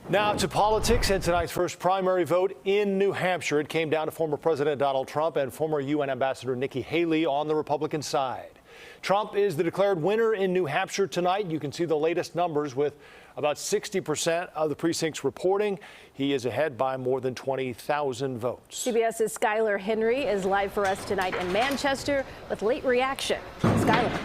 Now to politics and tonight's first primary vote in New Hampshire. It came down to former President Donald Trump and former UN Ambassador Nikki Haley on the Republican side. Trump is the declared winner in New Hampshire tonight. You can see the latest numbers with about 60% of the precincts reporting. He is ahead by more than 20,000 votes. CBS's Skyler Henry is live for us tonight in Manchester with late reaction. Skyler.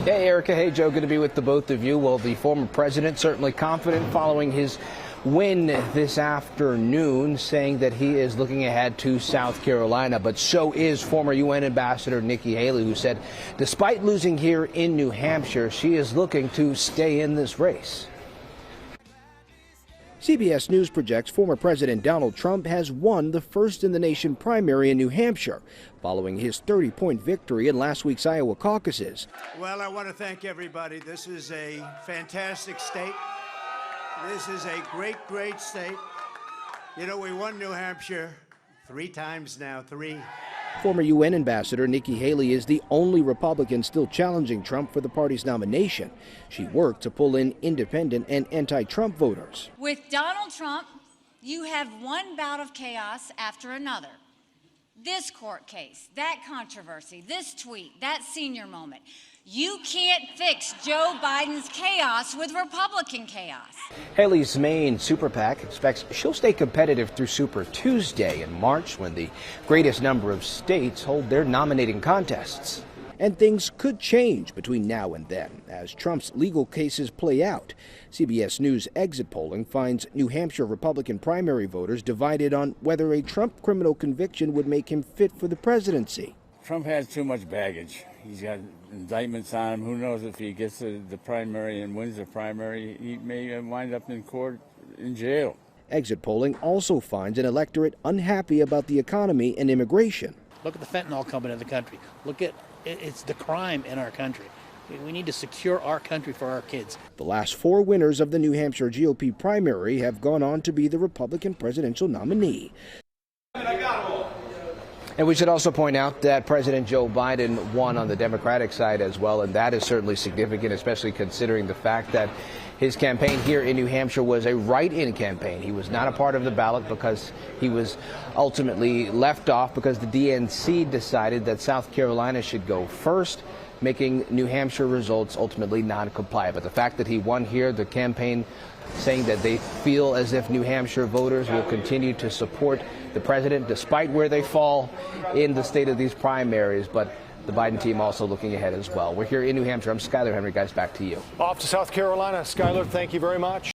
Hey, Erica. Hey, Joe. Good to be with the both of you. Well, the former president certainly confident following his win this afternoon, saying that he is looking ahead to South Carolina. But so is former UN Ambassador Nikki Haley, who said despite losing here in New Hampshire, she is looking to stay in this race. CBS News projects former President Donald Trump has won the first-in-the-nation primary in New Hampshire, following his 30-point victory in last week's Iowa caucuses. Well, I want to thank everybody. This is a fantastic state. This is a great, great state. You know, we won New Hampshire 3 times now, 3. Former UN Ambassador Nikki Haley is the only Republican still challenging Trump for the party's nomination. She worked to pull in independent and anti-Trump voters. With Donald Trump, you have one bout of chaos after another. This court case, that controversy, this tweet, that senior moment. You can't fix Joe Biden's chaos with Republican chaos. Haley's main super PAC expects she'll stay competitive through Super Tuesday in March, when the greatest number of states hold their nominating contests. And things could change between now and then as Trump's legal cases play out. CBS News exit polling finds New Hampshire Republican primary voters divided on whether a Trump criminal conviction would make him fit for the presidency. Trump has too much baggage. He's got indictments on him. Who knows if he gets the primary and wins the primary, he may wind up in court in jail. Exit polling also finds an electorate unhappy about the economy and immigration. Look at the fentanyl coming in the country. Look at it's the crime in our country. We need to secure our country for our kids. The last 4 winners of the New Hampshire GOP primary have gone on to be the Republican presidential nominee. And we should also point out that President Joe Biden won on the Democratic side as well, and that is certainly significant, especially considering the fact that his campaign here in New Hampshire was a write-in campaign. He was not a part of the ballot because he was ultimately left off because the DNC decided that South Carolina should go first, making New Hampshire results ultimately non-compliant. But the fact that he won here, the campaign saying that they feel as if New Hampshire voters will continue to support the president despite where they fall in the state of these primaries. But the Biden team also looking ahead as well. We're here in New Hampshire. I'm Skyler Henry. Guys, back to you. Off to South Carolina. Skyler, thank you very much.